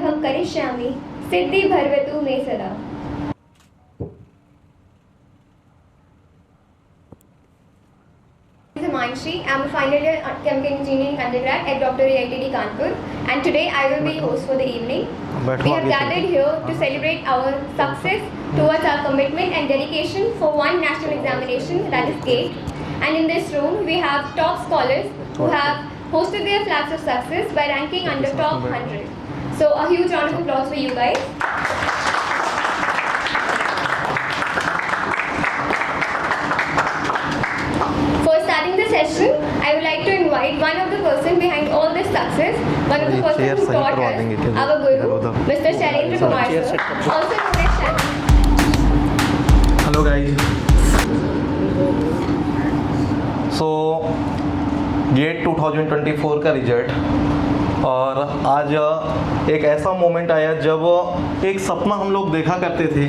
आरंभं करिष्यामि सिद्धि भर्वतु मे सदा। Himanshi. I'm a final year chemical engineering undergrad at Dr. IITD Kanpur, and today I will be host for the evening. We have gathered here to celebrate our success towards our commitment and dedication for one national examination, that is GATE. And in this room, we have top scholars who have hosted their flags of success by ranking under top 100. So a huge round of applause for you guys. For starting the session, I would like to invite one of the person behind all this success, one of the persons who taught us, our Guru, Mr. Shailendra Kumar sir, also known as Shailen. Hello guys. So, GATE 2024 का result, और आज एक ऐसा moment आया जब एक सपना हम लोग देखा करते थे।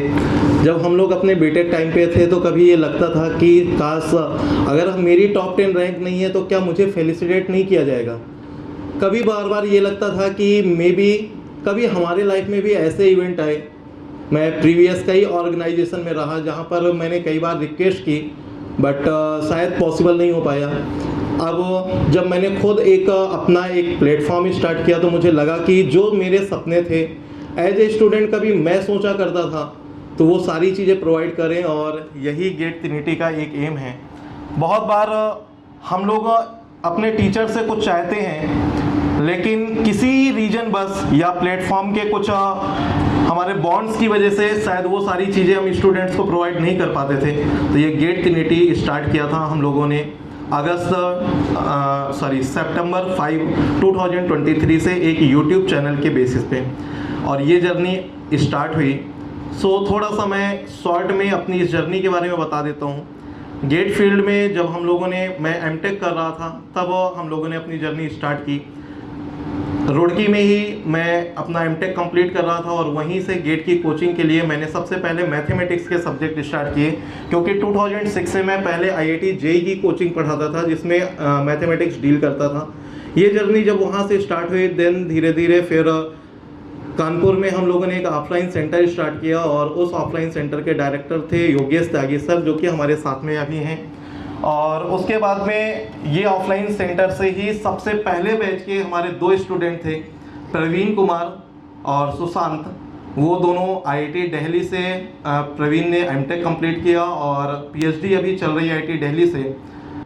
जब हम लोग अपने बीटेक टाइम पे थे तो कभी ये लगता था कि काश अगर मेरी टॉप 10 रैंक नहीं है तो क्या मुझे फेलिसिटेट नहीं किया जाएगा। कभी बार बार ये लगता था कि मे बी कभी हमारे लाइफ में भी ऐसे इवेंट आए। मैं प्रीवियस कई ऑर्गेनाइजेशन में रहा जहाँ पर मैंने कई बार रिक्वेस्ट की, बट शायद पॉसिबल नहीं हो पाया। अब जब मैंने खुद अपना एक प्लेटफॉर्म स्टार्ट किया तो मुझे लगा कि जो मेरे सपने थे एज ए स्टूडेंट कभी मैं सोचा करता था तो वो सारी चीज़ें प्रोवाइड करें, और यही गेट ट्रिनिटी का एक एम है। बहुत बार हम लोग अपने टीचर से कुछ चाहते हैं, लेकिन किसी रीजन बस या प्लेटफॉर्म के कुछ हमारे बॉन्ड्स की वजह से शायद वो सारी चीज़ें हम स्टूडेंट्स को प्रोवाइड नहीं कर पाते थे। तो ये गेट ट्रिनिटी स्टार्ट किया था हम लोगों ने सितंबर 5, 2023 से एक यूट्यूब चैनल के बेसिस पे, और ये जर्नी स्टार्ट हुई। सो थोड़ा सा मैं शॉर्ट में अपनी इस जर्नी के बारे में बता देता हूँ। गेट फील्ड में जब हम लोगों ने, मैं एमटेक कर रहा था तब हम लोगों ने अपनी जर्नी स्टार्ट की। रुड़की में ही मैं अपना एमटेक कंप्लीट कर रहा था, और वहीं से गेट की कोचिंग के लिए मैंने सबसे पहले मैथमेटिक्स के सब्जेक्ट स्टार्ट किए, क्योंकि 2006 से मैं पहले आईआईटी जेईई की कोचिंग पढ़ाता था जिसमें मैथमेटिक्स डील करता था। ये जर्नी जब वहाँ से स्टार्ट हुई, देन धीरे धीरे फिर कानपुर में हम लोगों ने एक ऑफलाइन सेंटर स्टार्ट किया, और उस ऑफलाइन सेंटर के डायरेक्टर थे योगेश त्यागी सर, जो कि हमारे साथ में अभी हैं। और उसके बाद में ये ऑफलाइन सेंटर से ही सबसे पहले बैच के हमारे 2 स्टूडेंट थे, प्रवीण कुमार और सुशांत। वो दोनों आईआईटी दिल्ली से, प्रवीण ने एमटेक कंप्लीट किया और पीएचडी अभी चल रही है आईआईटी दिल्ली से।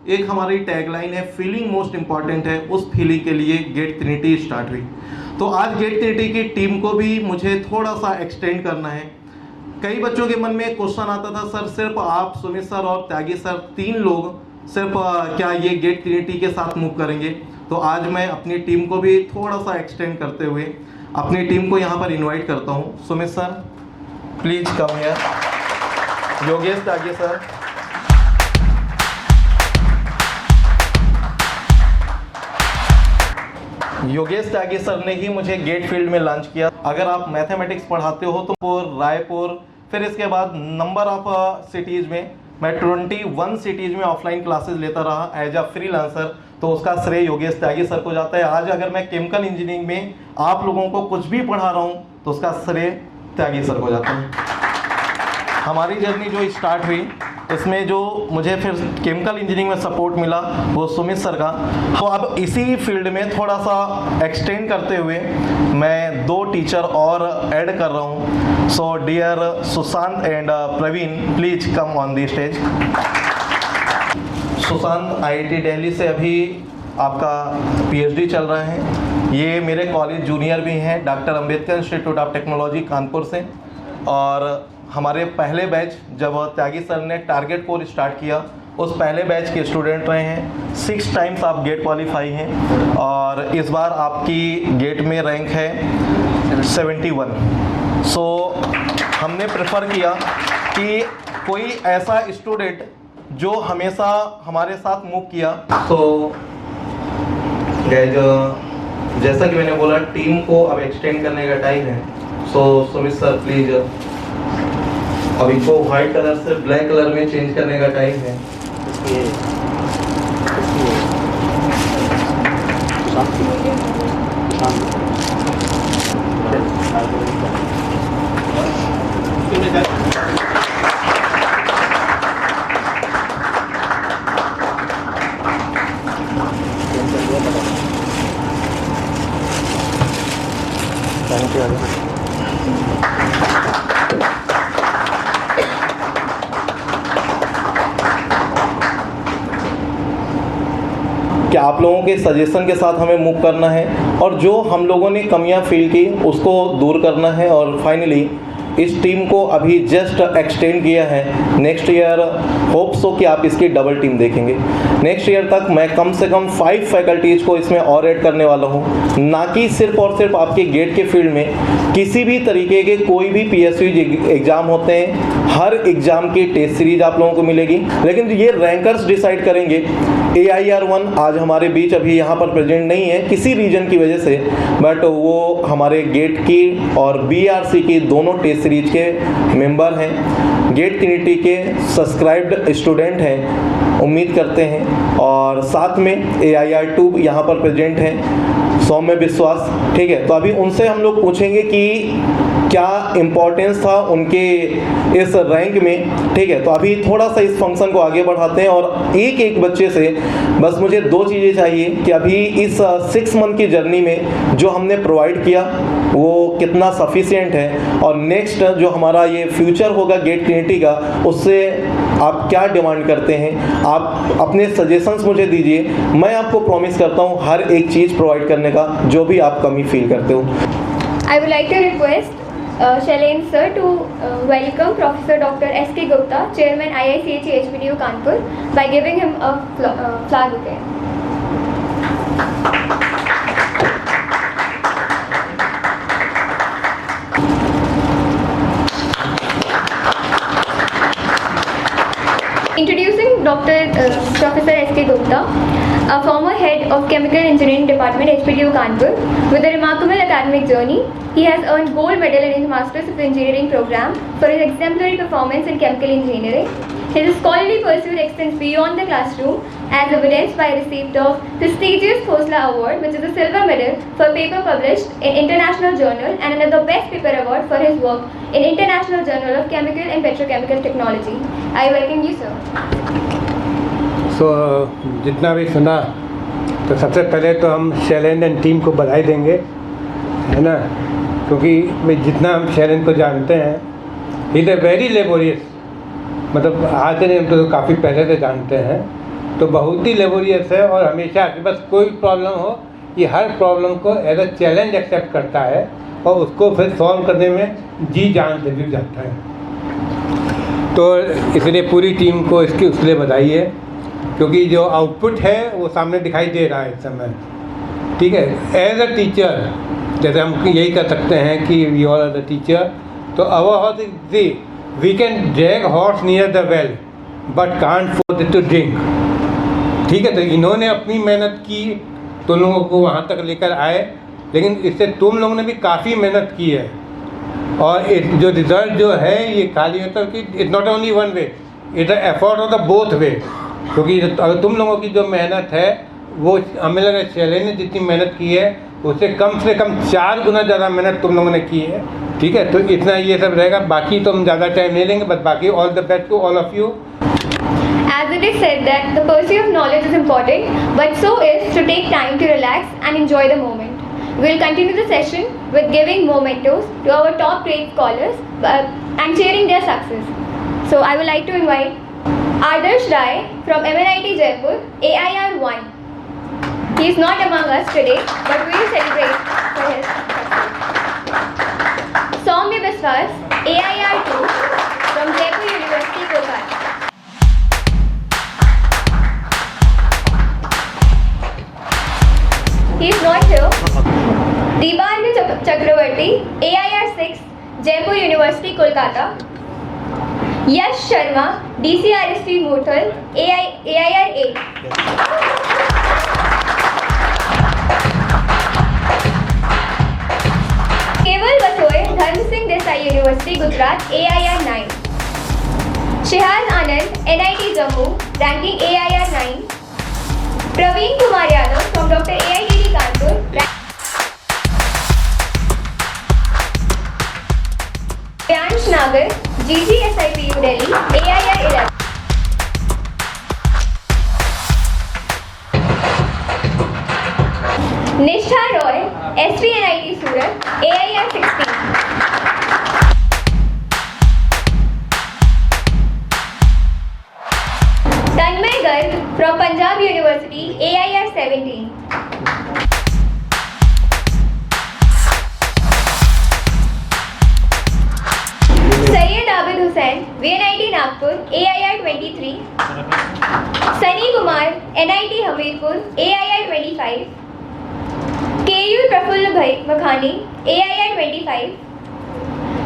एक हमारी टैगलाइन है, फीलिंग मोस्ट इम्पॉर्टेंट है, उस फीलिंग के लिए गेट ट्रिनिटी स्टार्ट हुई। तो आज गेट ट्रिनिटी की टीम को भी मुझे थोड़ा सा एक्सटेंड करना है। कई बच्चों के मन में क्वेश्चन आता था, सर सिर्फ आप, सुमित सर और त्यागी सर, 3 लोग सिर्फ क्या ये गेट ट्रिनिटी के साथ मूव करेंगे? तो आज मैं अपनी टीम को भी थोड़ा सा एक्सटेंड करते हुए अपनी टीम को यहाँ पर इनवाइट करता हूँ। Sumit sir please come here, Yogesh Tyagi sir, Yogesh Tyagi sir ने ही मुझे गेट फील्ड में लॉन्च किया। अगर आप मैथमेटिक्स पढ़ाते हो तो रायपुर, फिर इसके बाद नंबर ऑफ सिटीज़ में, मैं 21 सिटीज़ में ऑफलाइन क्लासेस लेता रहा एज अ फ्रीलांसर, तो उसका श्रेय योगेश त्यागी सर को जाता है। आज अगर मैं केमिकल इंजीनियरिंग में आप लोगों को कुछ भी पढ़ा रहा हूँ तो उसका श्रेय त्यागी सर को जाता है। हमारी जर्नी जो स्टार्ट हुई इसमें जो मुझे फिर केमिकल इंजीनियरिंग में सपोर्ट मिला वो सुमित सर का। तो अब इसी फील्ड में थोड़ा सा एक्सटेंड करते हुए मैं 2 टीचर और ऐड कर रहा हूँ। So dear Sushant and Praveen, please come on the stage. Sushant IIT Delhi से अभी आपका पीएचडी चल रहा है। ये मेरे कॉलेज जूनियर भी हैं, doctor Ambedkar institute of technology Kanpur से। और हमारे पहले बैच जब त्यागी सर ने टारगेट कोर स्टार्ट किया, उस पहले बैच के स्टूडेंट रहे हैं। 6 टाइम्स आप गेट क्वालिफाई हैं, और इस बार आपकी गेट में रैंक है 71। सो हमने प्रेफर किया कि कोई ऐसा स्टूडेंट जो हमेशा हमारे साथ मूव किया। तो जैसा कि मैंने बोला, टीम को अब एक्सटेंड करने का टाइम है। सो सुमित सर प्लीज, अब इनको व्हाइट कलर से ब्लैक कलर में चेंज करने का टाइम है। Thank you. कि आप लोगों के सजेशन के साथ हमें मूव करना है और जो हम लोगों ने कमियां फील की उसको दूर करना है। और फाइनली इस टीम को अभी जस्ट एक्सटेंड किया है। नेक्स्ट ईयर होप सो कि आप इसकी डबल टीम देखेंगे। नेक्स्ट ईयर तक मैं कम से कम 5 फैकल्टीज़ को इसमें और ऐड करने वाला हूँ, ना कि सिर्फ और सिर्फ आपके गेट के फील्ड में किसी भी तरीके के कोई भी PSU एग्ज़ाम होते हैं, हर एग्ज़ाम की टेस्ट सीरीज आप लोगों को मिलेगी। लेकिन ये रैंकर्स डिसाइड करेंगे। AIR1 आज हमारे बीच अभी यहाँ पर प्रेजेंट नहीं है किसी रीजन की वजह से, बट वो हमारे गेट की और BRC की दोनों टेस्ट सीरीज के मेंबर हैं, गेट ट्रिनिटी के सब्सक्राइब्ड स्टूडेंट हैं, उम्मीद करते हैं। और साथ में AIR2 यहाँ पर प्रेजेंट हैं, सौम्य विश्वास, ठीक है। तो अभी उनसे हम लोग पूछेंगे कि क्या इम्पोर्टेंस था उनके इस रैंक में, ठीक है। तो अभी थोड़ा सा इस फंक्शन को आगे बढ़ाते हैं और एक एक बच्चे से बस मुझे 2 चीज़ें चाहिए कि अभी इस 6 मंथ की जर्नी में जो हमने प्रोवाइड किया वो कितना सफिशिएंट है, और नेक्स्ट जो हमारा ये फ्यूचर होगा गेट ट्रिनिटी का, उससे आप क्या डिमांड करते हैं। आप अपने सजेशंस मुझे दीजिए, मैं आपको प्रॉमिस करता हूँ हर एक चीज़ प्रोवाइड करने का जो भी आप कमी फील करते हो। I would like to request Shailen sir to welcome Professor Dr. S.K. Gupta, Chairman IICH HPDU Kanpur, by giving him a flag bouquet. Introducing Professor S.K. Gupta, a former head of Chemical Engineering Department HPDU Kanpur, with a remarkable academic journey. He has earned gold medal in his Masters of Engineering program for his exemplary performance in chemical engineering. His scholarly pursuit extends beyond the classroom, as evidenced by receipt of prestigious Khosla Award, which is a silver medal for paper published in International Journal, and another Best Paper Award for his work in International Journal of Chemical and Petrochemical Technology. I welcome you, sir. जितना भी सुना तो सबसे पहले तो हम Shailen and team को बधाई देंगे, है ना, क्योंकि मैं जितना हम शैलेन को जानते हैं, he is a very laborious, मतलब आज से नहीं, हम तो काफ़ी पहले से जानते हैं, तो बहुत ही लेबोरियस है। और हमेशा कि बस कोई प्रॉब्लम हो, ये हर प्रॉब्लम को एज अ चैलेंज एक्सेप्ट करता है और उसको फिर सॉल्व करने में जी जान से जुट जाता है। तो इसलिए पूरी टीम को इसकी उसके बधाई है, क्योंकि जो आउटपुट है वो सामने दिखाई दे रहा है इस समय, ठीक है। एज अ टीचर जैसे हम यही कर सकते हैं कि we all are the teacher, तो our horse is we can drag horse near the well but can't force it to drink, ठीक है। तो इन्होंने अपनी मेहनत की, तुम लोगों को वहाँ तक लेकर आए, लेकिन इससे तुम लोगों ने भी काफ़ी मेहनत की है। और जो रिज़ल्ट जो है ये खाली मतलब कि it's not only one way, it's the effort of the both way, क्योंकि अगर तुम लोगों की जो मेहनत है वो हमें लगा शैलेन ने जितनी मेहनत की है उससे कम 4 गुना ज़्यादा मेहनत तुम लोगों ने की है, ठीक है। तो इतना ये सब रहेगा, बाकी तो हम ज़्यादा टाइम नहीं लेंगे, बस बाकी all the best to all of you. As it is said that the pursuit of knowledge is important, but so is to take time to relax and enjoy the moment. We will continue the session with giving mementos to our top grade scholars and cheering their success. So I would like to invite Adarsh Rai from MNIT Jaipur, AIR1. He is not among us today, but we will celebrate for his success. Soumya Biswas, AIR2 from Jaipur University, Kolkata. He is not here. Deebarga Chakravarti, AIR6, Jaipur University, Kolkata. Yash Sharma, DCRST Murthal, AIR8. Keval Basoy, Dharm Singh Desai University, Gujarat, AIR9. Shehaz Anand, NIT Jammu, ranking AIR9. Praveen Kumar Yadav from Dr. AITD Kanpur. Priyansh Nagar, GGSIPU Delhi, AIR11. निष्ठा Roy, SVNIT Surat, AIR 16. Tanmay Garg from Punjab University, AIR 17. Syed Abid Hussain, VNIT Nagpur, AIR 23. Sunny Kumar, NIT Hamirpur, AIR 25. KU Prafulla Bhai Makhani, AIR 25.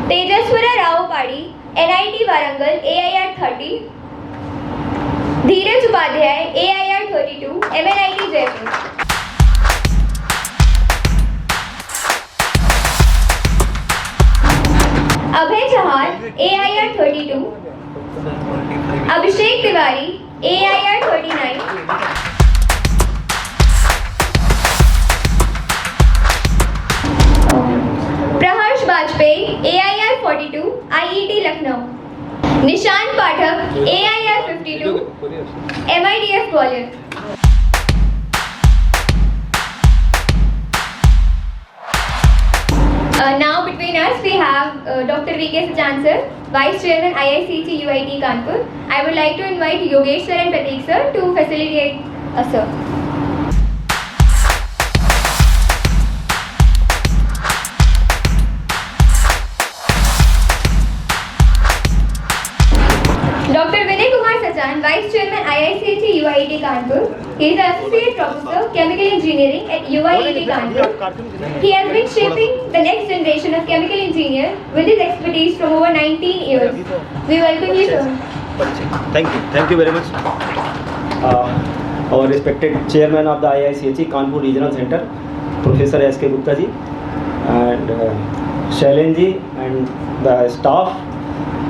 Tejaswara Rao Padi, NIT Warangal, AIR 30. Dheeraj Upadhyay, AIR 32, MNIT Jaipur. Abhay Chahar, AIR 32. Abhishek Tiwari, AIR 39. Praharsh Bajpayee, AIR 42, IET Lucknow. Nishant Pathak, AIR 52, MIDF Gwalior. Now between us we have Dr. V.K. Sachan sir, Vice Chairman IICT UIT Kanpur. I would like to invite Yogesh sir and Prateek sir to facilitate us, sir. Dr. Vinay Kumar Sachan, Vice Chairman IICT UIT Kanpur. He is Associate Professor Chemical Engineering at UIT Kanpur. He has been shaping the next generation of chemical engineers with his expertise from over 19 years. We welcome you, sir. Thank you very much. Our respected Chairman of the IICT Kanpur Regional Center, Professor S.K. Gupta ji, and Shailen ji, and the staff,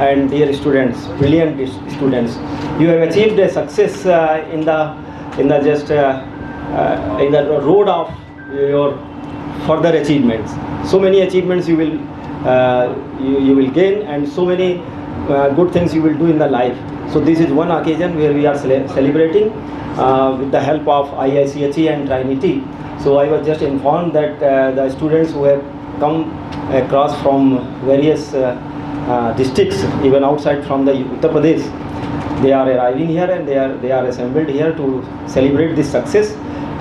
and dear students, brilliant students. You have achieved a success in the road of your further achievements. So many achievements you will gain, and so many good things you will do in the life. So this is one occasion where we are celebrating with the help of IICHE and Trinity. So I was just informed that the students who have come across from various districts, even outside from the Uttar Pradesh, they are arriving here and they are assembled here to celebrate this success.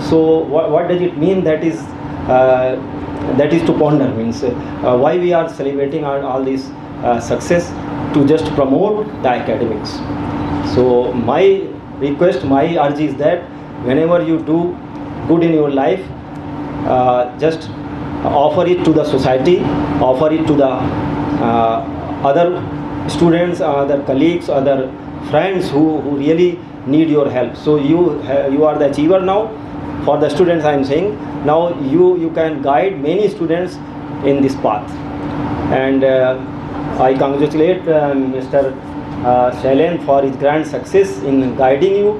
So what does it mean? That is to ponder, means why we are celebrating all this success, to just promote the academics. So my request, my urge is that whenever you do good in your life, just offer it to the society, offer it to the other students, other colleagues, other friends who really need your help. So you are the achiever now. For the students I am saying, now you can guide many students in this path. And I congratulate Mr. Shailen for his grand success in guiding you.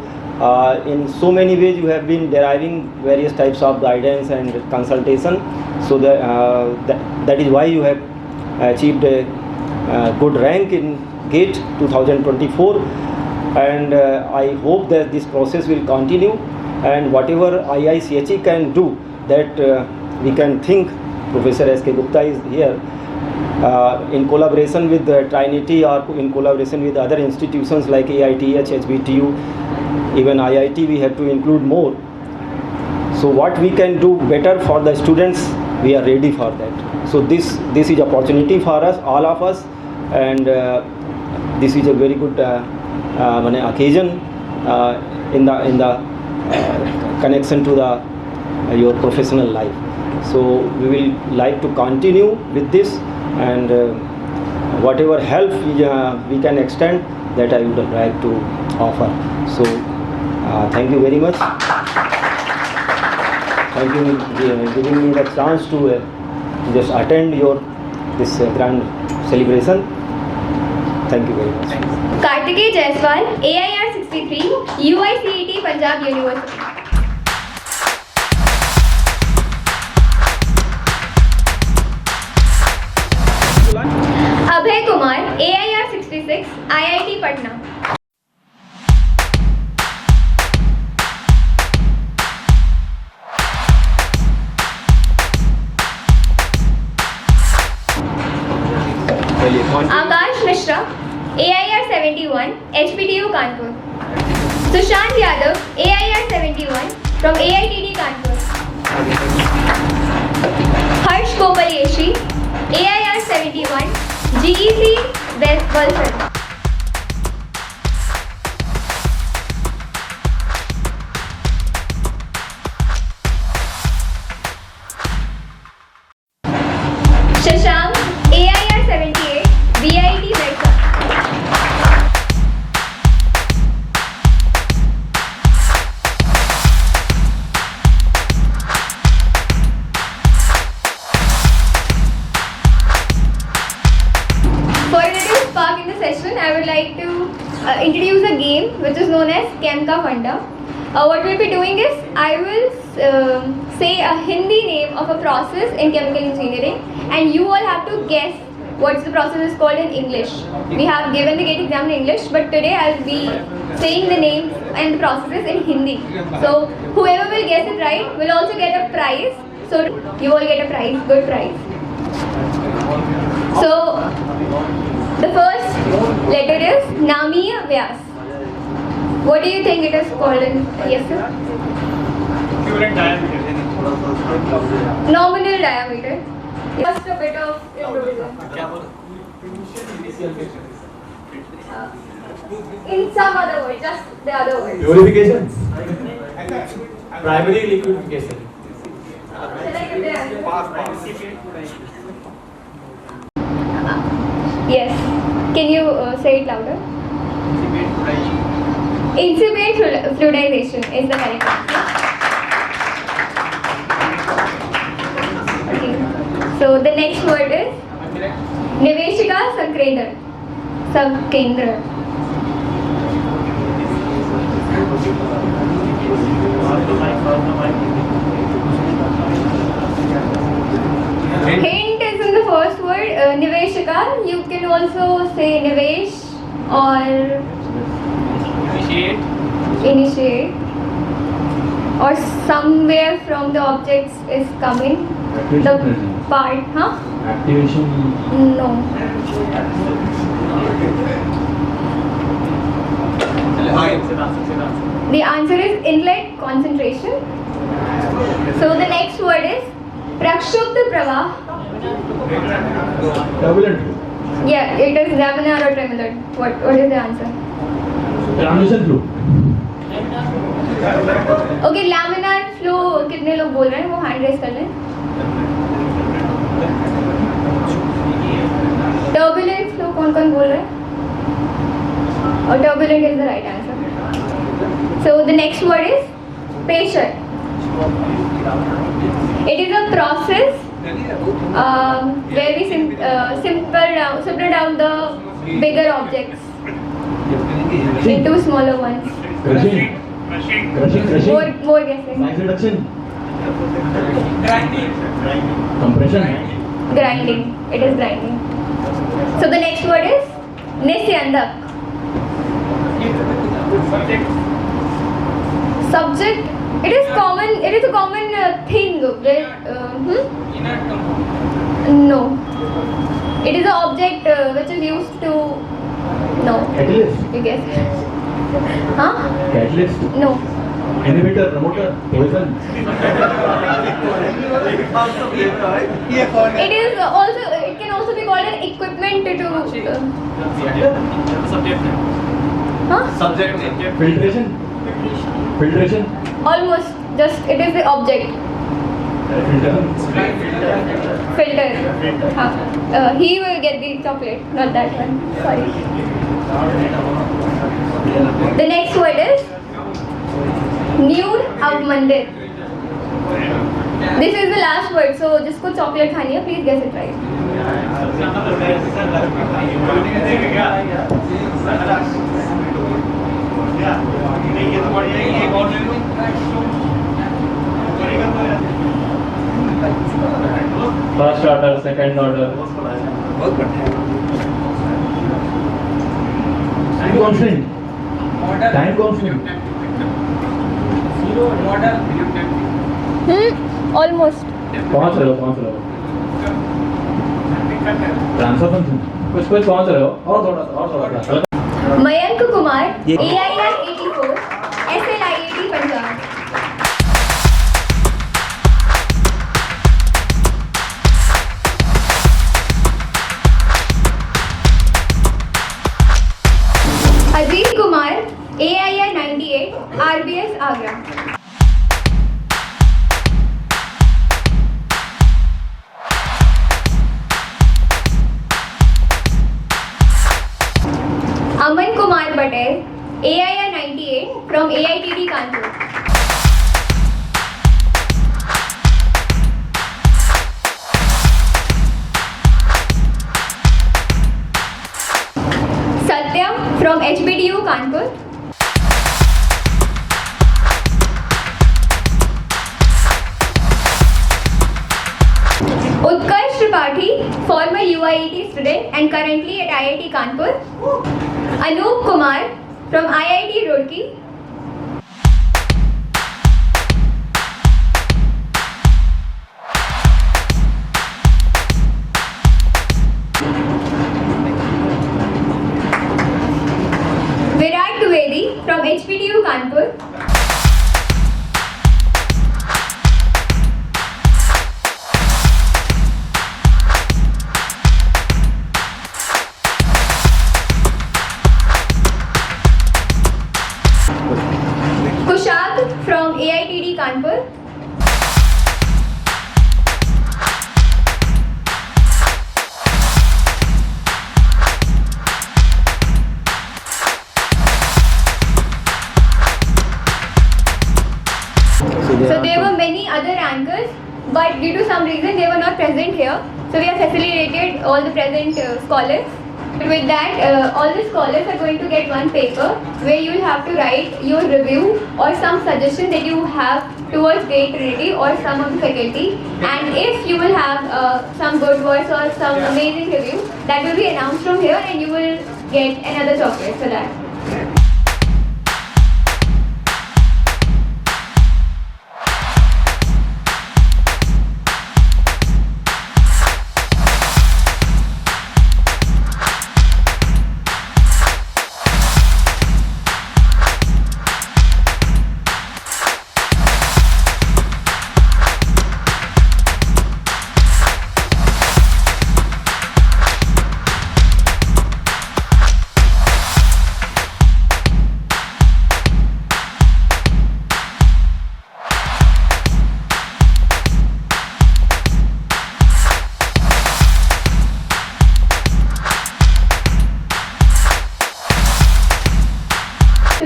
In so many ways you have been deriving various types of guidance and consultation. So that is why you have achieved a good rank in GATE 2024, and I hope that this process will continue, and whatever IICHE can do, that we can think. Professor S.K. Gupta is here in collaboration with Trinity, or in collaboration with other institutions like AITH, HBTU, even IIT, we have to include more. So what we can do better for the students, we are ready for that. So this is opportunity for us, all of us, and this is a very good occasion in the connection to your professional life. So we will like to continue with this, and whatever help we can extend, that I would like to offer. So thank you very much. Thank you for giving me the chance to just attend this grand celebration. Thank you very much. Kartikeya Jaiswal, AIR 63, UICET Punjab University. Abhay Kumar, AIR 66, IIT Patna. Akash Mishra, AIR 71, HPTU Kanpur. Sushant Yadav, AIR 71 from AITD Kanpur. Harsh Gopaleshi, AIR 71, GEC West Valsad. Shashank, AIR 78, VIT Medsa. For a little spark in the session, I would like to introduce a game which is known as Kenka Funda. What we'll be doing is, I will say a Hindi name of a process in chemical engineering, and you all have to guess what the process is called in English. We have given the GATE exam in English, but today I'll be saying the names and the processes in Hindi. So whoever will guess it right will also get a prize. So you all get a prize, good prize. So the first letter is Namiya Vyas. What do you think it is called in? Yes, sir? Equivalent diameter. Nominal diameter. Just a bit of improvisation. In some other word, just the other word. Purification. Primary liquefaction. Shall I give the answer? Yes. Can you say it louder? Incipient fluidization is the correct answer. Okay. So the next word is Niveshika Sakendra. Hint is in the first word, Niveshika. You can also say Nivesh or initiate, or somewhere from the objects is coming. The part, huh? Activation. No. The answer is inlet concentration. So the next word is Prakshupta Pravah. Turbulent. Yeah, it is laminar or tremulent. What is the answer? Transition flow. Okay laminar flow कितने लोग बोल रहे हैं वो hand raise कर लें. Turbulent flow कौन कौन बोल रहे हैं? और turbulent is the right answer. So the next word is pressure. It is a process where we simple down the bigger objects into smaller ones. Crushing. More guessing. Size reduction. Compression. Grinding. It is grinding. So the next word is Nisyandak. Subject. It is common. It is a common thing. Where, No. It is an object which is used to. No. Catalyst. You guess. Huh? Catalyst. No. Inhibitor. Promoter. Poison. It is also. It can also be called an equipment to. Huh? Filtration. Almost. Just it is the object. Filter. He will get the chocolate, not that one. Sorry. The next word is Noor Avmandir. This is the last word, so जिसको chocolate खानी है, please guess it right. First order, second order. Time constant. Almost. पहुंच रहे हो. Transfer कुछ कुछ पहुंच रहे हो और थोड़ा सा Mayank Kumar AIR 84 SLIAT Punjab. Ajit Kumar AIR 98 RBS Agra. Aman Kumar Patel AIR 98 from AITD Kanpur. Satyam from HBDU Kanpur. Utkarsh Tripathi former UIET student and currently at IIT Kanpur. Anoop Kumar from IIT Roorkee. Virat Dwivedi from HBDU Kanpur. Kushag from AITD Kanpur. So there were many other anchors, but due to some reason they were not present here. So we have facilitated all the present scholars. With that, all the scholars are going to get one paper where you will have to write your review or some suggestion that you have towards Great Trinity or some of the faculty. And if you will have some good words or some amazing review, that will be announced from here and you will get another chocolate for that.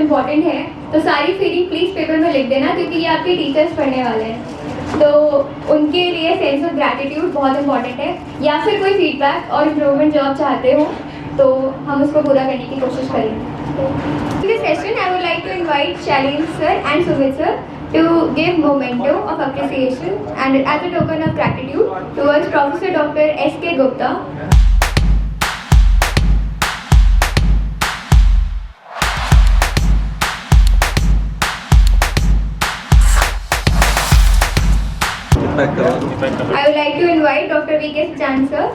Important है तो सारी feeling please paper में लिख देना क्योंकि ये आपके teachers पढ़ने वाले हैं तो उनके लिए सेंस ऑफ ग्रैटिट्यूड बहुत इंपॉर्टेंट है या फिर कोई फीडबैक और इम्प्रूवमेंट जो आप चाहते हो तो हम उसको पूरा करने की कोशिश करेंगे। This session I would like to invite Shailendra sir and Sumit sir to give memento of appreciation and as a token of gratitude towards Professor Dr. S.K. Gupta. I would like to invite Dr. V.K. Chan sir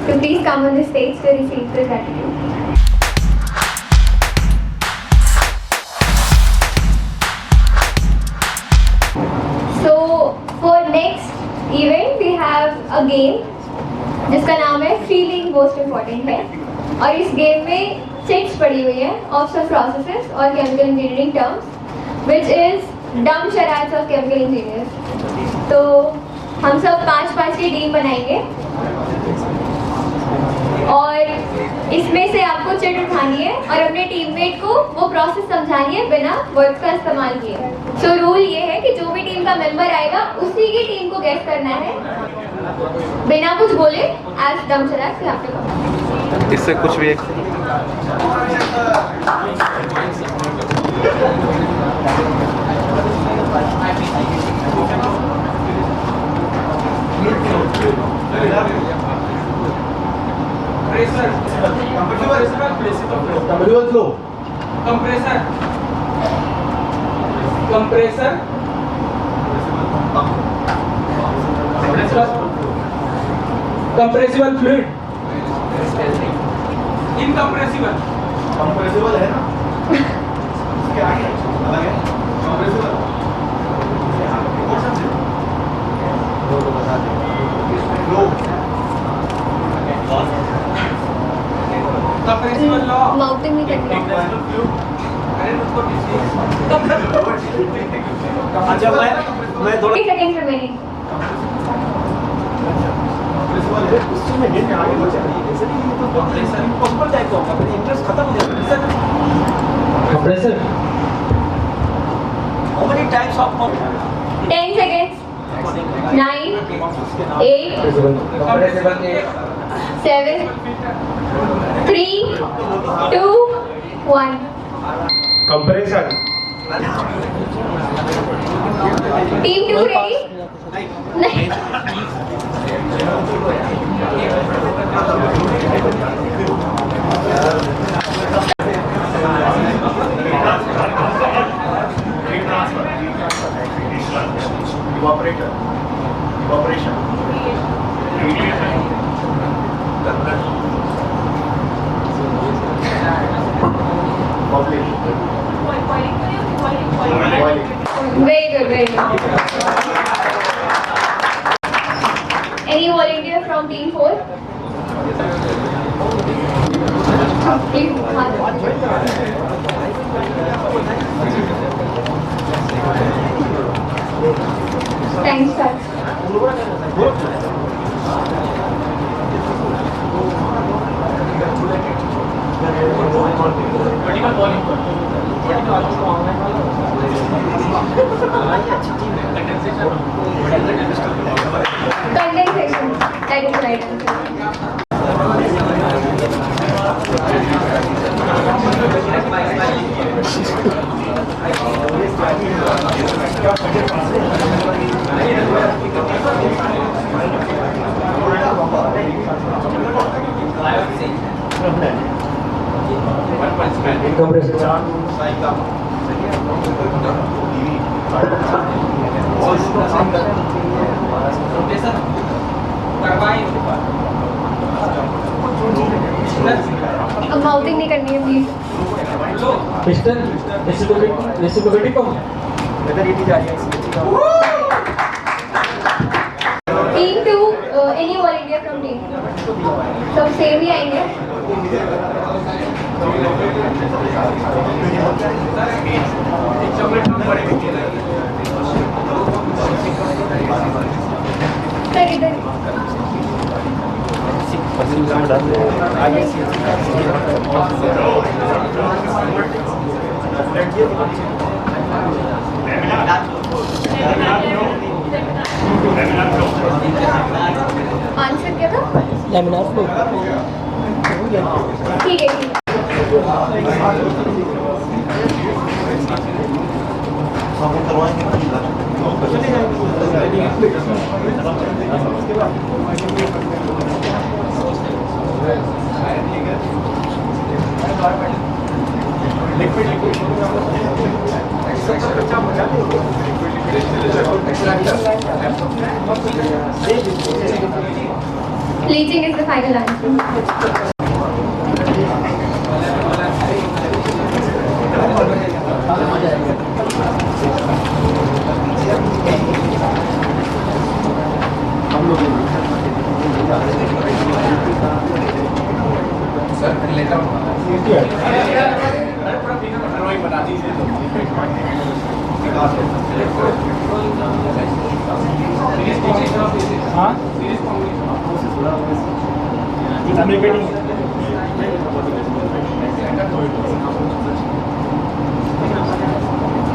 to please come on the stage to receive the gratitude. So for next event we have a game जिसका नाम है feeling most important है और इस game में chits पड़ी हुई है ऑफ सम प्रोसेसेस और chemical engineering terms which is dumb शरारत ऑफ केमिकल इंजीनियर्स। तो हम सब 5-5 की टीम बनाएंगे और इसमें से आपको चिट उठानी है और अपने टीममेट को वो प्रोसेस समझानी है बिना वर्ड्स का इस्तेमाल किए। सो रूल ये है कि जो भी टीम का मेंबर आएगा उसी की टीम को गेस करना है बिना कुछ बोले एज डम शरारत आपके इससे कुछ भी एक कंप्रेसिबल फ्लूइड इनकम्प्रेसिबल कंप्रेसिबल है ना इसके आगे अलग है कंप्रेसिबल बता दें कंप्रेसिबल लॉ माउथिंग नहीं करनी है। अच्छा मैं थोड़ा 30 seconds remaining. उसमें हिंट आगे बढ़ जाती है जैसे कि ये तो इम्पॉसिबल टाइप का होगा फिर इंटरेस्ट खत्म हो जाता है compressor how many types of 10 seconds. 9, 8, 7, 3, 2, 1. Compressor Team 2 ready? नहीं. evaporation Very good, very good. Any volunteer from team 4? Please, thanks, sir. Condensation. That is right answer. अब माउथिंग नहीं करनी है प्लीज. पिस्टन रेसिप्रोकेटिंग पंप इधर ये जा रही है Team 2, any volunteer from team? सब सेम ही आएंगे. सर इधर. आंसर क्या था? लैमिनार फ्लो ठीक है, ठीक है. Bleaching is the final answer.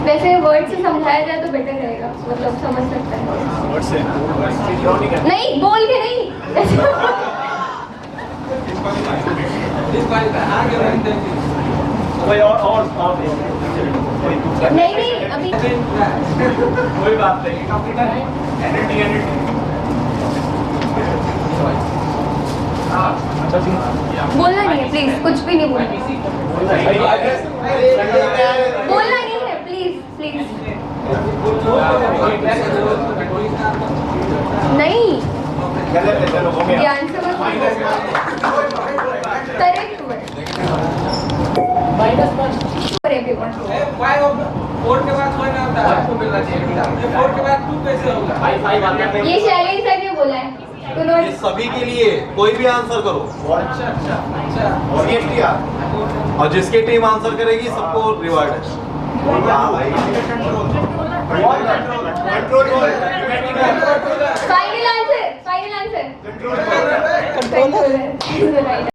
वैसे वर्ड से समझाया जाए तो बेटर रहेगा, मतलब समझ सकता है. वर्ड से नहीं, बोल के नहीं. नहीं नहीं अभी कोई बात नहीं कंप्यूटर है बोलना नहीं है प्लीज, कुछ भी नहीं बोलना. बोलना नहीं है प्लीज प्लीज. नहीं, ध्यान से Correct word. For everyone. Four के बाद कोई ना होता है आपको मिलना चाहिए ये फोर के बाद 2 कैसे होगा ये शैलेंद्र सर ने बोला है. तो ये नोट. सभी के लिए कोई भी आंसर करो अच्छा और जिसकी टीम आंसर करेगी सबको रिवार्ड है Final answer. Controller.